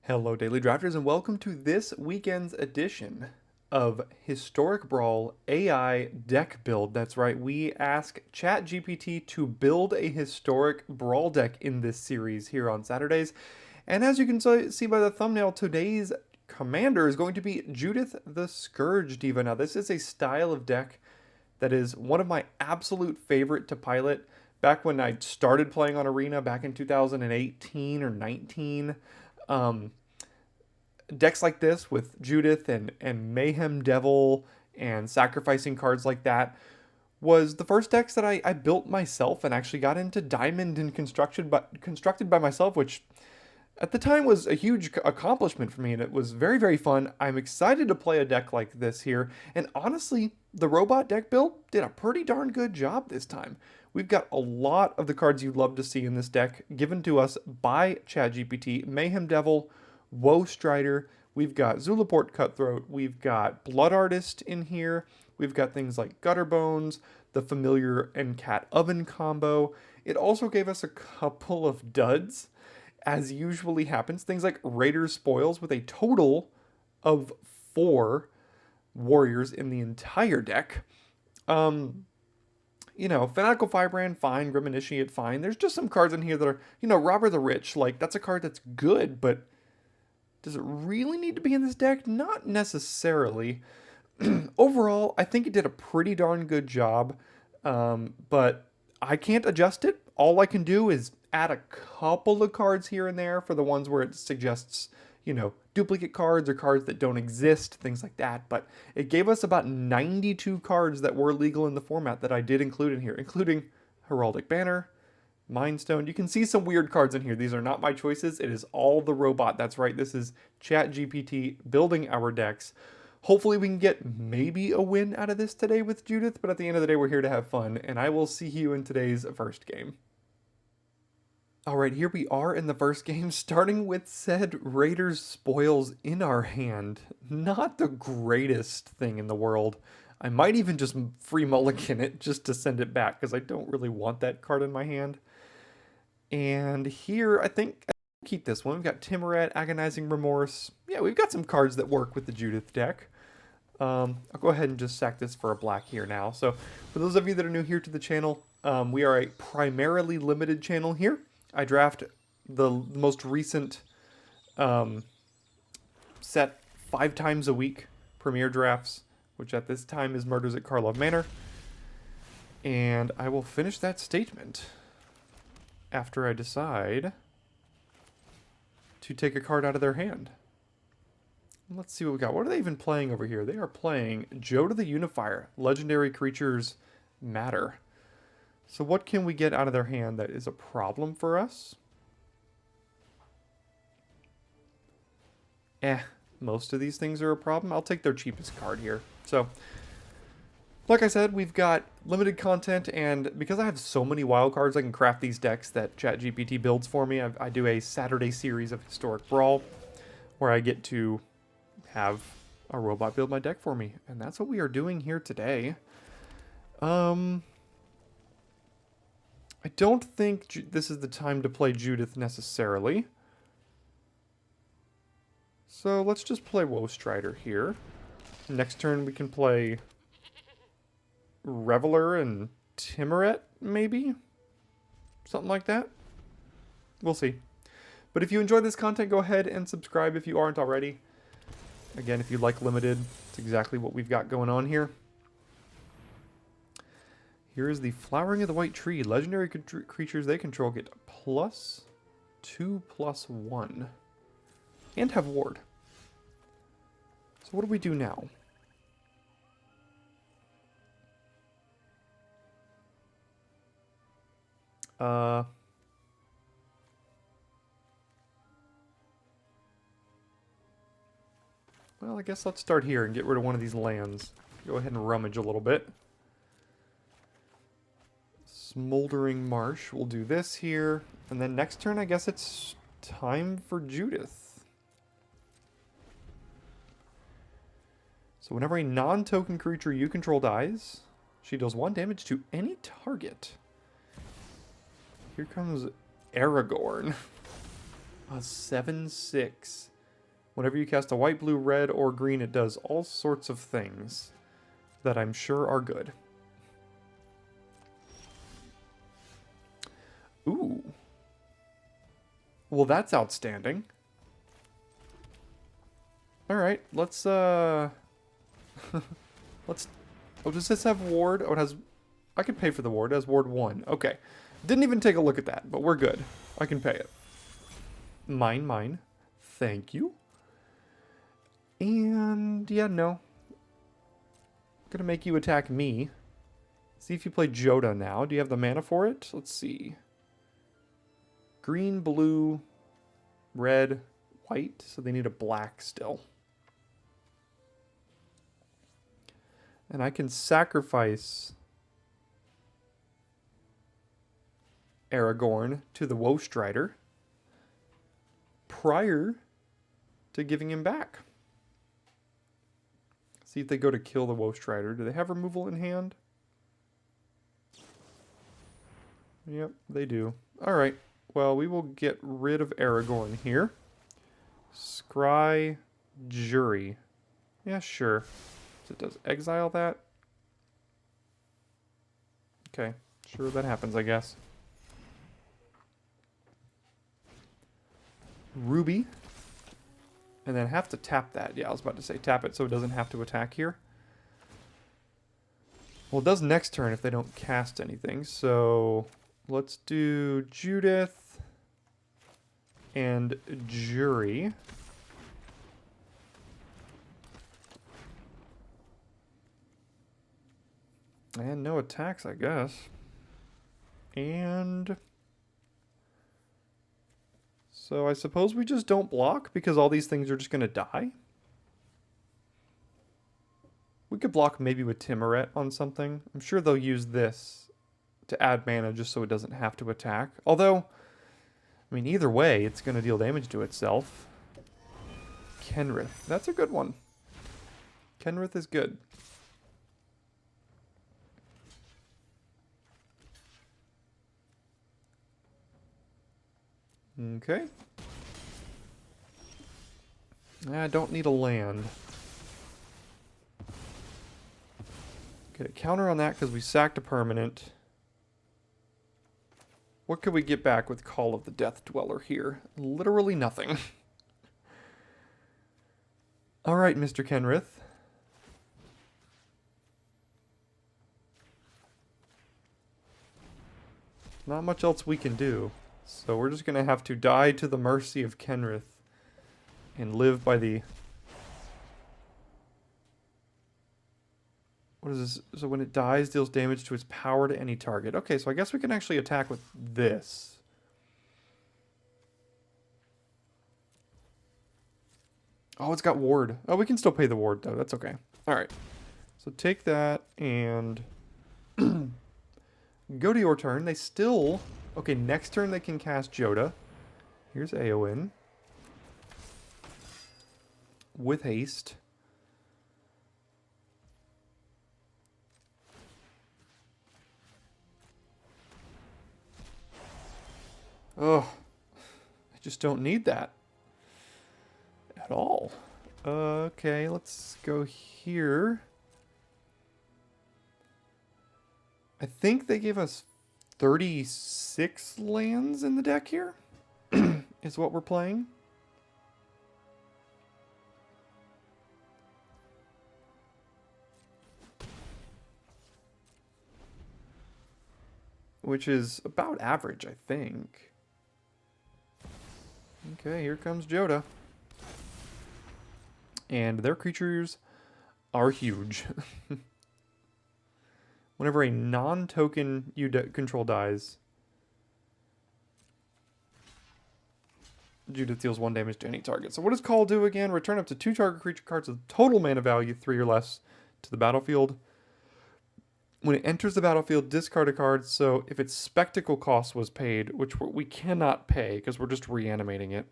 Hello, Daily Drafters, and welcome to this weekend's edition of Historic Brawl AI Deck Build. That's right, we ask ChatGPT to build a historic Brawl deck in this series here on Saturdays. And as you can see by the thumbnail, today's commander is going to be Judith the Scourge Diva. Now, this is a style of deck that is one of my absolute favorite to pilot. Back when I started playing on Arena back in 2018 or 19, decks like this with Judith and Mayhem Devil and sacrificing cards like that was the first decks that I built myself and actually got into Diamond and constructed by myself, which at the time was a huge accomplishment for me, and it was very, very fun. I'm excited to play a deck like this here, and honestly, the robot deck build did a pretty darn good job this time. We've got a lot of the cards you'd love to see in this deck given to us by ChatGPT. Mayhem Devil, Woe Strider, we've got Zulaport Cutthroat, we've got Blood Artist in here, we've got things like Gutter Bones, the Familiar and Cat Oven combo. It also gave us a couple of duds, as usually happens, things like Raider's Spoils with a total of 4 warriors in the entire deck. Fanatical Firebrand, fine. Grim Initiate, fine. There's just some cards in here that are, Robber the Rich. Like, that's a card that's good, but does it really need to be in this deck? Not necessarily. Overall, I think it did a pretty darn good job, but I can't adjust it. All I can do is add a couple of cards here and there for the ones where it suggests, duplicate cards or cards that don't exist, things like that. But it gave us about 92 cards that were legal in the format that I did include in here, including Heraldic Banner, Mind Stone. You can see some weird cards in here. These are not my choices. It is all the robot. That's right. This is ChatGPT building our decks. Hopefully we can get maybe a win out of this today with Judith, but at the end of the day, we're here to have fun, and I will see you in today's first game. Alright, here we are in the first game, starting with said Raider's Spoils in our hand. Not the greatest thing in the world. I might even just free mulligan it just to send it back, because I don't really want that card in my hand. And here, I think I'll keep this one. We've got Timoret, Agonizing Remorse. Yeah, we've got some cards that work with the Judith deck. I'll go ahead and just sack this for a black here now. So, for those of you that are new here to the channel, we are a primarily limited channel here. I draft the most recent set 5 times a week, Premier Drafts, which at this time is Murders at Karlov Manor. And I will finish that statement after I decide to take a card out of their hand. Let's see what we got. What are they even playing over here? They are playing Joe to the Unifier. Legendary creatures matter. So what can we get out of their hand that is a problem for us? Most of these things are a problem. I'll take their cheapest card here. So, like I said, we've got limited content, and because I have so many wild cards, I can craft these decks that ChatGPT builds for me. I do a Saturday series of Historic Brawl, where I get to have a robot build my deck for me, and that's what we are doing here today. I don't think this is the time to play Judith necessarily. So let's just play Woe Strider here. Next turn we can play Reveler and Timoret, maybe? Something like that. We'll see. But if you enjoy this content, go ahead and subscribe if you aren't already. Again, if you like Limited, it's exactly what we've got going on here. Here is the Flowering of the White Tree. Legendary creatures they control get +2/+1. And have Ward. So what do we do now? Well, I guess let's start here and get rid of one of these lands. Go ahead and rummage a little bit. Smoldering Marsh. We'll do this here. And then next turn, I guess it's time for Judith. So whenever a non-token creature you control dies, she deals 1 damage to any target. Here comes Aragorn. A 7/6. Whenever you cast a white, blue, red, or green, it does all sorts of things that I'm sure are good. Ooh. Well, that's outstanding. Alright, let's, let's... Oh, does this have ward? Oh, it has... I can pay for the ward. It has ward 1. Okay. Didn't even take a look at that, but we're good. I can pay it. Mine. Thank you. And, yeah, no. Gonna make you attack me. See if you play Joda now. Do you have the mana for it? Let's see. Green, blue, red, white. So they need a black still. And I can sacrifice Aragorn to the Woe Strider prior to giving him back. See if they go to kill the Woe Strider. Do they have removal in hand? Yep, they do. Alright, well, we will get rid of Aragorn here. Scry Jury. Yeah, sure. So it does exile that. Okay, sure, that happens, I guess. Ruby. And then have to tap that. Yeah, I was about to say tap it so it doesn't have to attack here. Well, it does next turn if they don't cast anything. So let's do Judith and Jury. And no attacks, I guess. And... so I suppose we just don't block because all these things are just going to die. We could block maybe with Timuret on something. I'm sure they'll use this to add mana just so it doesn't have to attack. Although, I mean, either way, it's going to deal damage to itself. Kenrith. That's a good one. Kenrith is good. Okay. I don't need a land. Get a counter on that because we sacked a permanent. What could we get back with Call of the Death Dweller here? Literally nothing. Alright, Mr. Kenrith. Not much else we can do. So we're just going to have to die to the mercy of Kenrith and live by the... what is this? So when it dies, deals damage to its power to any target. Okay, so I guess we can actually attack with this. Oh, it's got ward. Oh, we can still pay the ward, though. That's okay. All right. So take that and go to your turn. They still... okay, next turn they can cast Joda. Here's Eowyn. With haste. Oh, I just don't need that at all. Okay, let's go here. I think they gave us 36 lands in the deck here, is what we're playing. Which is about average, I think. Okay, here comes Joda. And their creatures are huge. Whenever a non-token you control dies, Judith deals 1 damage to any target. So what does Call do again? Return up to 2 target creature cards with total mana value 3 or less to the battlefield. When it enters the battlefield, discard a card. So if its spectacle cost was paid, which we cannot pay because we're just reanimating it.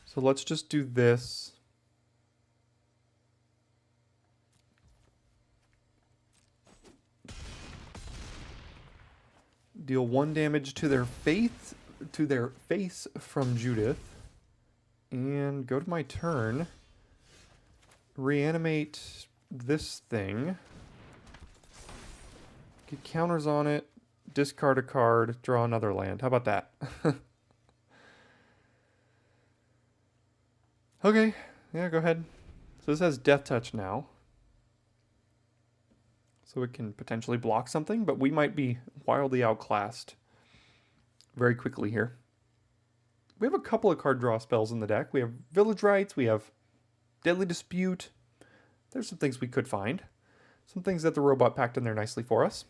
So let's just do this. Deal 1 damage to their face from Judith. And go to my turn. Reanimate this thing. Get counters on it. Discard a card. Draw another land. How about that? Okay. Yeah, go ahead. So this has Death Touch now. So it can potentially block something, but we might be wildly outclassed very quickly here. We have a couple of card draw spells in the deck. We have Village Rites, we have Deadly Dispute. There's some things we could find. Some things that the robot packed in there nicely for us.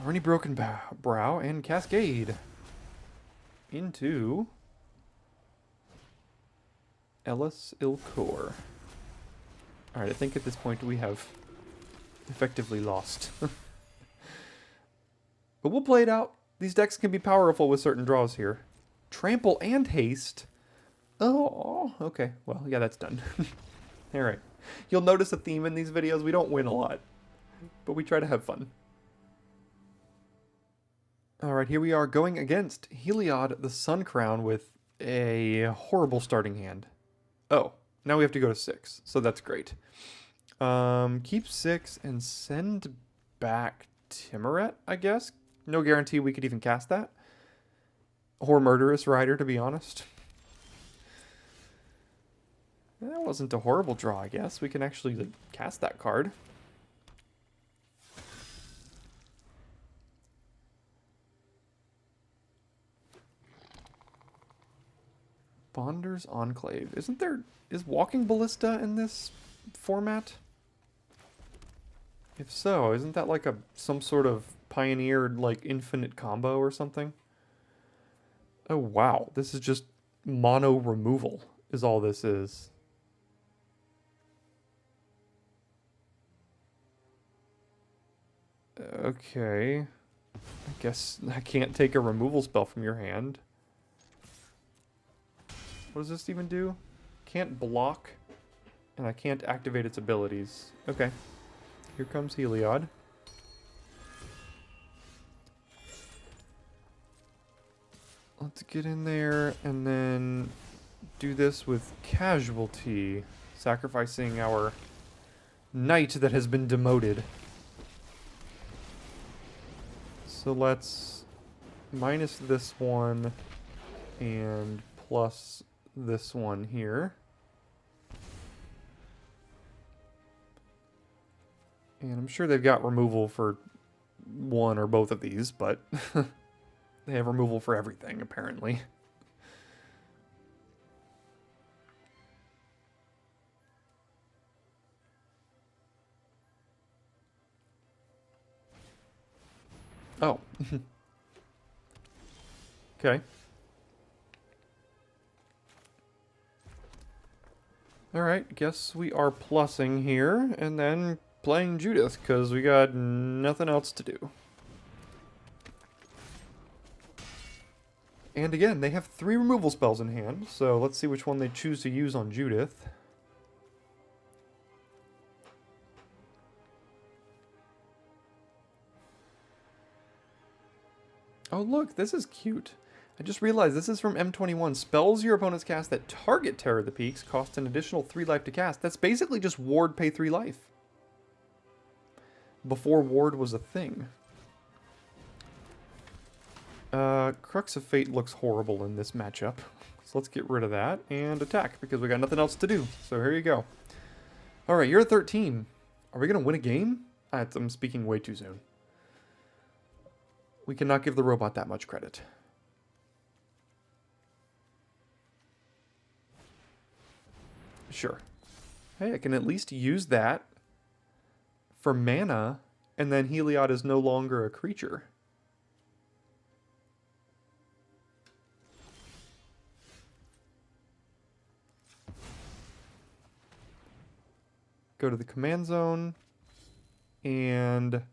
Already Broken Brow and Cascade into Ellis Ilcor. Alright, I think at this point we have effectively lost. But we'll play it out. These decks can be powerful with certain draws here. Trample and Haste. Oh, okay. Well, yeah, that's done. Alright. You'll notice a theme in these videos. We don't win a lot, but we try to have fun. Alright, here we are going against Heliod the Sun Crown with a horrible starting hand. Oh, now we have to go to 6, so that's great. Keep 6 and send back Timoret, I guess. No guarantee we could even cast that. Or Murderous Rider, to be honest. That wasn't a horrible draw, I guess. We can actually cast that card. Bonder's Enclave. Is Walking Ballista in this format? If so, isn't that like some sort of pioneered like infinite combo or something? Oh wow, this is just mono removal is all this is. Okay. I guess I can't take a removal spell from your hand. What does this even do? Can't block, and I can't activate its abilities. Okay. Here comes Heliod. Let's get in there and then do this with Casualty, sacrificing our knight that has been demoted. So let's minus this one and plus this one here. And I'm sure they've got removal for one or both of these, but they have removal for everything, apparently. Oh. Okay. Alright, guess we are plussing here, and then playing Judith, because we got nothing else to do. And again, they have 3 removal spells in hand, so let's see which one they choose to use on Judith. Oh look, this is cute. I just realized this is from M21. Spells your opponent's cast that target Terror of the Peaks cost an additional 3 life to cast. That's basically just Ward pay 3 life. Before Ward was a thing. Crux of Fate looks horrible in this matchup. So let's get rid of that and attack because we got nothing else to do. So here you go. Alright, you're at 13. Are we going to win a game? I'm speaking way too soon. We cannot give the robot that much credit. Sure. Hey, I can at least use that for mana, and then Heliod is no longer a creature. Go to the command zone, and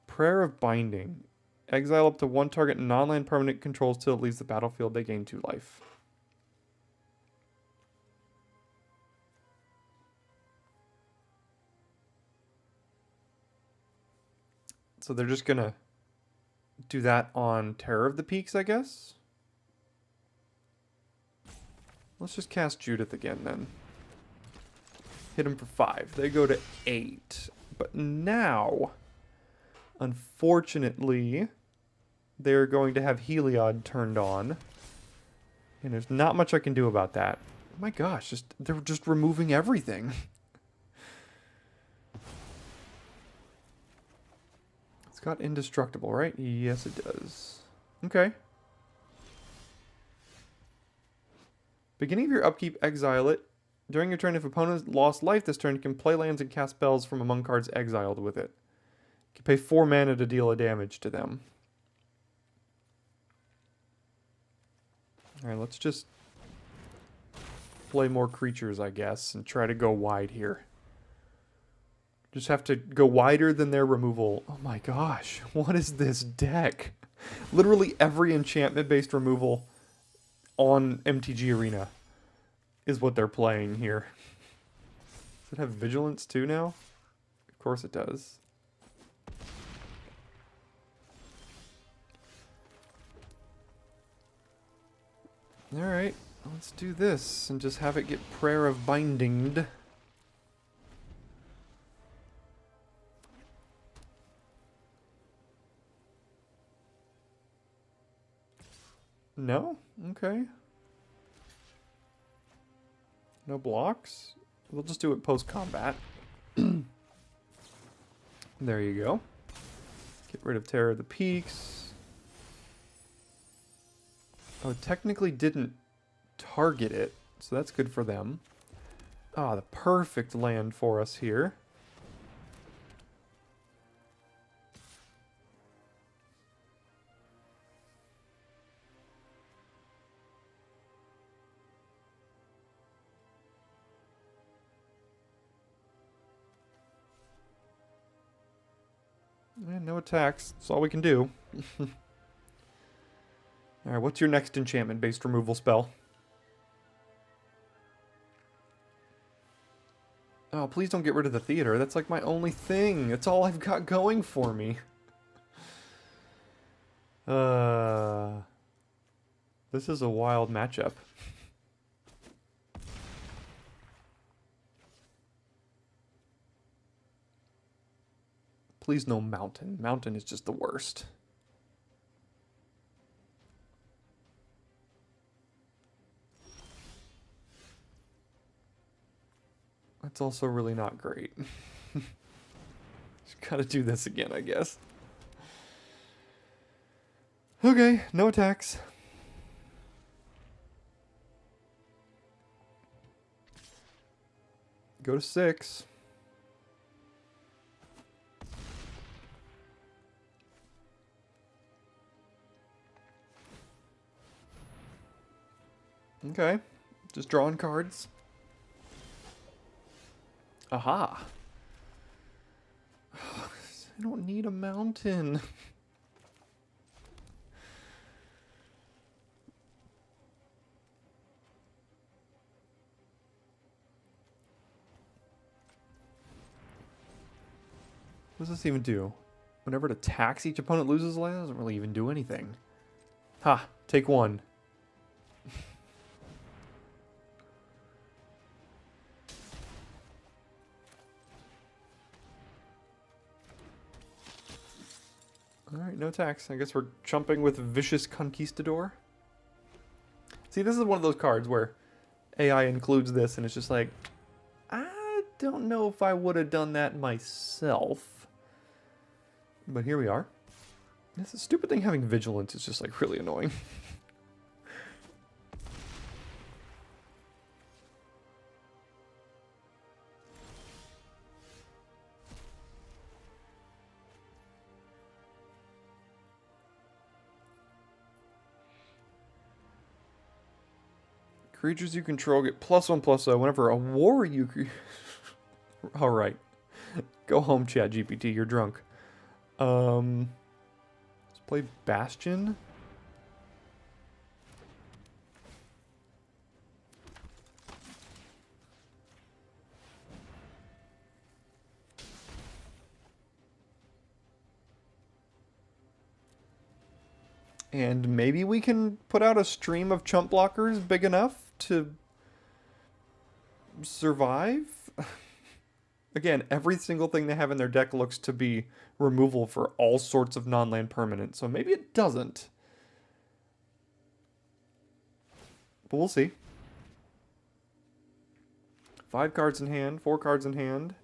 Prayer of Binding. Exile up to 1 target non-land permanent controls till it leaves the battlefield. They gain 2 life. So they're just gonna Do that on Terror of the Peaks, I guess. Let's just cast Judith again then. Hit him for 5. They go to 8. But now, unfortunately, they're going to have Heliod turned on. And there's not much I can do about that. Oh my gosh, they're just removing everything. It's got indestructible, right? Yes, it does. Okay. Beginning of your upkeep, exile it. During your turn, if opponent lost life this turn, you can play lands and cast spells from among cards exiled with it. You can pay 4 mana to deal a damage to them. Alright, let's just play more creatures, I guess, and try to go wide here. Just have to go wider than their removal. Oh my gosh, what is this deck? Literally every enchantment-based removal on MTG Arena is what they're playing here. Does it have Vigilance too now? Of course it does. Alright, let's do this and just have it get Prayer of Bindinged. No? Okay. No blocks? We'll just do it post-combat. There you go. Get rid of Terror of the Peaks. Oh, it technically didn't target it, so that's good for them. Ah, the perfect land for us here. And no attacks. That's all we can do. Alright, what's your next enchantment-based removal spell? Oh, please don't get rid of the theater. That's like my only thing. That's all I've got going for me. This is a wild matchup. Please no mountain. Mountain is just the worst. That's also really not great. Just gotta do this again, I guess. Okay, no attacks. Go to 6. Okay, just drawing cards. Aha. I don't need a mountain. What does this even do? Whenever it attacks, each opponent loses land? It doesn't really even do anything. Ha! Take 1. Alright, no attacks. I guess we're chumping with Vicious Conquistador. See, this is one of those cards where AI includes this and it's just like, I don't know if I would have done that myself. But here we are. This stupid thing having Vigilance is just like really annoying. Creatures you control get +1/+0 whenever a war you... Alright. Go home, chat GPT, you're drunk. Let's play Bastion. And maybe we can put out a stream of chump blockers big enough to survive? Again, every single thing they have in their deck looks to be removal for all sorts of non-land permanents, so maybe it doesn't. But we'll see. 5 cards in hand, 4 cards in hand.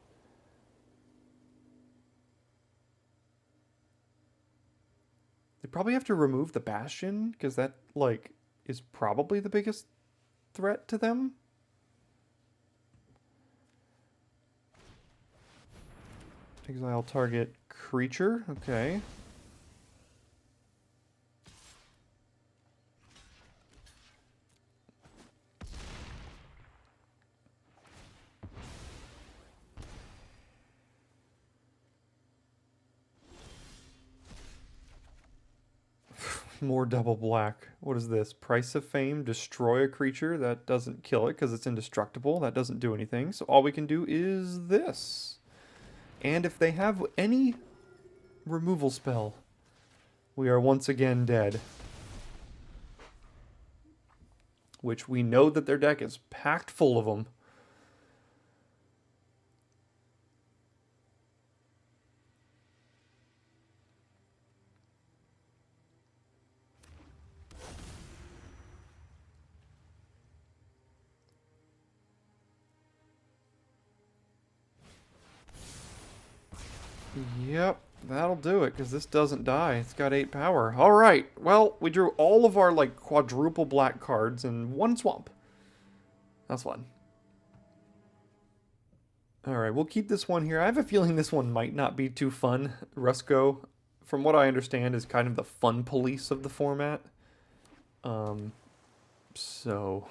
They probably have to remove the Bastion, because that, like, is probably the biggest threat to them. Exile target creature, okay. More double black. What is this? Price of Fame, destroy a creature. That doesn't kill it because it's indestructible. That doesn't do anything. So all we can do is this. And if they have any removal spell, we are once again dead. Which we know that their deck is packed full of them. Yep, that'll do it, because this doesn't die. It's got 8 power. Alright, well, we drew all of our, like, quadruple black cards in one swamp. That's fun. Alright, we'll keep this one here. I have a feeling this one might not be too fun. Rusko, from what I understand, is kind of the fun police of the format. So...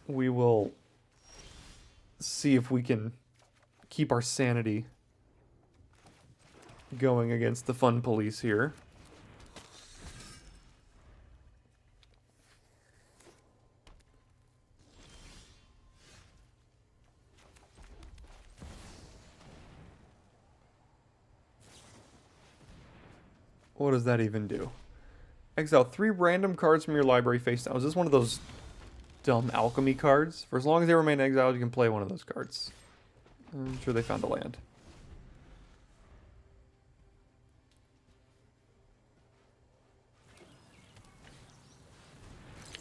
we will see if we can keep our sanity going against the fun police here. What does that even do? Exile 3 random cards from your library face down. Is this one of those dumb alchemy cards? For as long as they remain exiled, you can play one of those cards. I'm sure they found a land.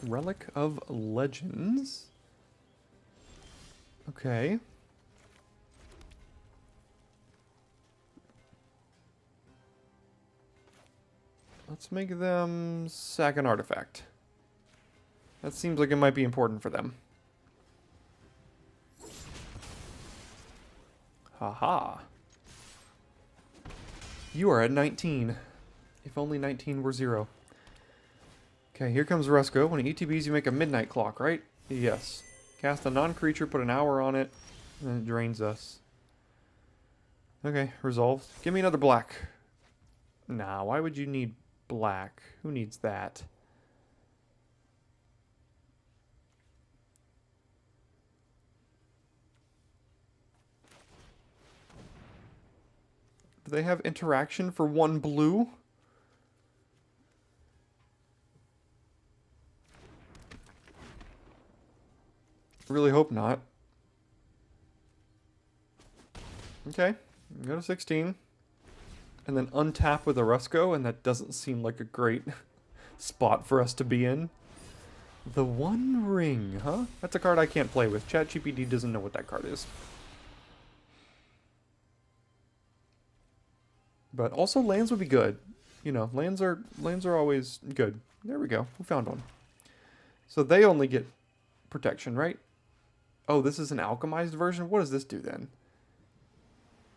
Relic of Legends. Okay. Let's make them sack an artifact. That seems like it might be important for them. Haha. You are at 19. If only 19 were 0. Okay, here comes Rusko. When it ETBs, you make a midnight clock, right? Yes. Cast a non-creature, put an hour on it, and it drains us. Okay, resolved. Give me another black. Nah, why would you need black? Who needs that? Do they have interaction for 1 blue? Really hope not. Okay, go to 16. And then untap with a Rusko, and that doesn't seem like a great spot for us to be in. The One Ring, huh? That's a card I can't play with. ChatGPT doesn't know what that card is. But also lands would be good. You know, lands are always good. There we go. We found one. So they only get protection, right? Oh, this is an alchemized version? What does this do then?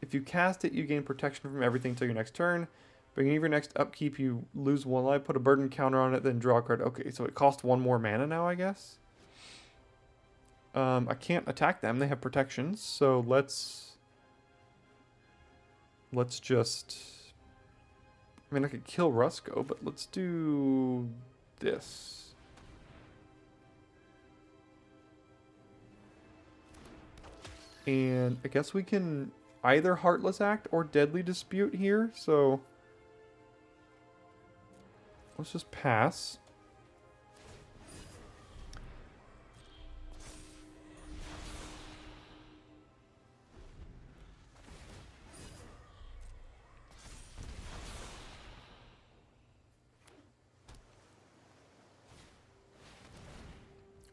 If you cast it, you gain protection from everything until your next turn. Beginning of your next upkeep, you lose 1 life, put a burden counter on it, then draw a card. Okay, so it costs 1 more mana now, I guess. I can't attack them. They have protections, so let's just... I mean, I could kill Rusko, but let's do this. And I guess we can either Heartless Act or Deadly Dispute here, so Let's just pass.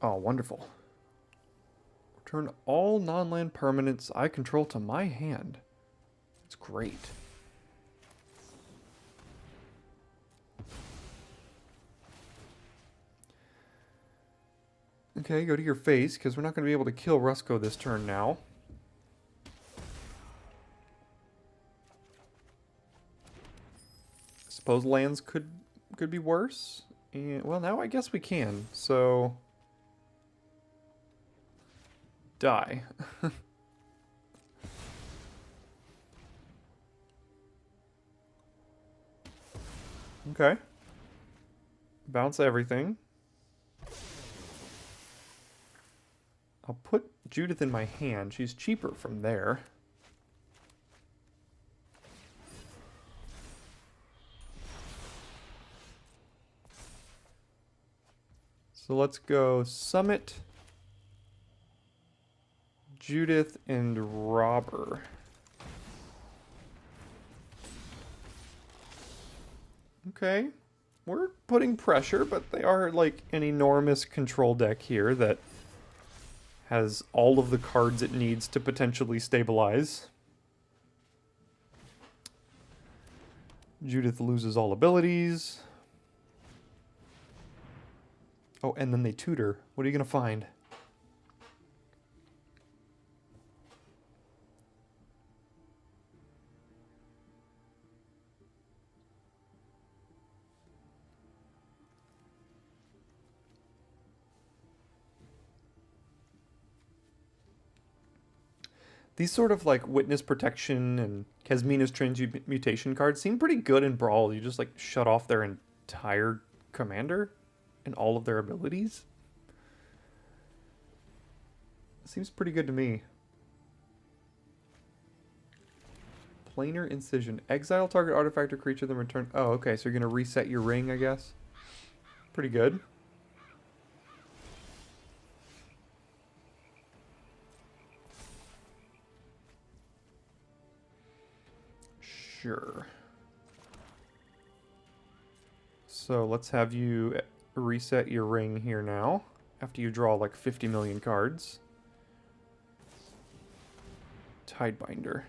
Oh, wonderful. Return all non-land permanents I control to my hand. It's great. Okay, go to your face, because we're not going to be able to kill Rusko this turn now. Suppose lands could be worse. And, well, now I guess we can, so... Die. Okay. Bounce everything. I'll put Judith in my hand. She's cheaper from there. So let's go Summit, Judith, and Robber. Okay. We're putting pressure, but they are like an enormous control deck here that has all of the cards it needs to potentially stabilize. Judith loses all abilities. Oh, and then they tutor. What are you going to find? These sort of like Witness Protection and Kesmina's Transmutation cards seem pretty good in Brawl. You just like shut off their entire commander and all of their abilities. Seems pretty good to me. Planar Incision. Exile target artifact or creature, then return... Oh, okay, so you're going to reset your ring, I guess. Pretty good. Sure. So let's have you reset your ring here now, after you draw like 50 million cards. Tidebinder.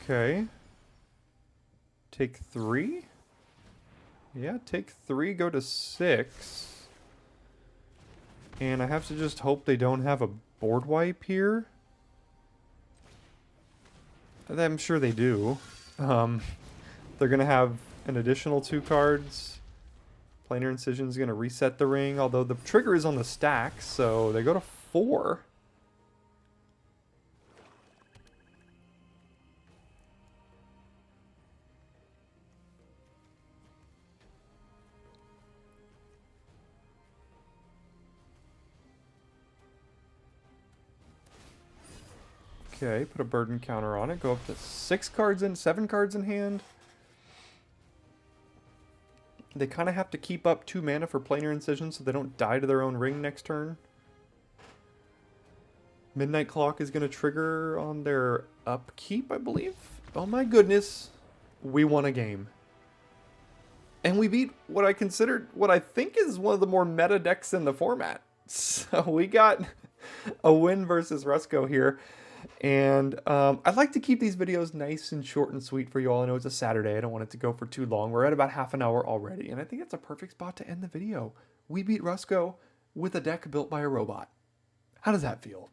Okay. Take 3? Yeah, take 3, go to 6. And I have to just hope they don't have a board wipe here. I'm sure they do. They're going to have an additional 2 cards. Planar Incision is going to reset the ring, although the trigger is on the stack, so they go to 4. Okay, put a burden counter on it. Go up to 7 cards in hand. They kind of have to keep up 2 mana for Planar Incision so they don't die to their own ring next turn. Midnight Clock is going to trigger on their upkeep, I believe. Oh my goodness. We won a game. And we beat what I think is one of the more meta decks in the format. So we got a win versus Rusko here. And I'd like to keep these videos nice and short and sweet for you all. I know it's a Saturday. I don't want it to go for too long. We're at about half an hour already. And I think it's a perfect spot to end the video. We beat Rusko with a deck built by a robot. How does that feel?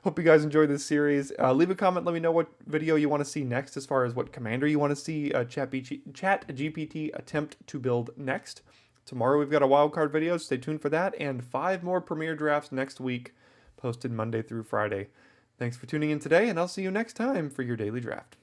Hope you guys enjoyed this series. Leave a comment. Let me know what video you want to see next as far as what commander you want to see ChatGPT attempt to build next. Tomorrow we've got a wildcard video. Stay tuned for that. And 5 more premiere drafts next week, posted Monday through Friday. Thanks for tuning in today, and I'll see you next time for your daily draft.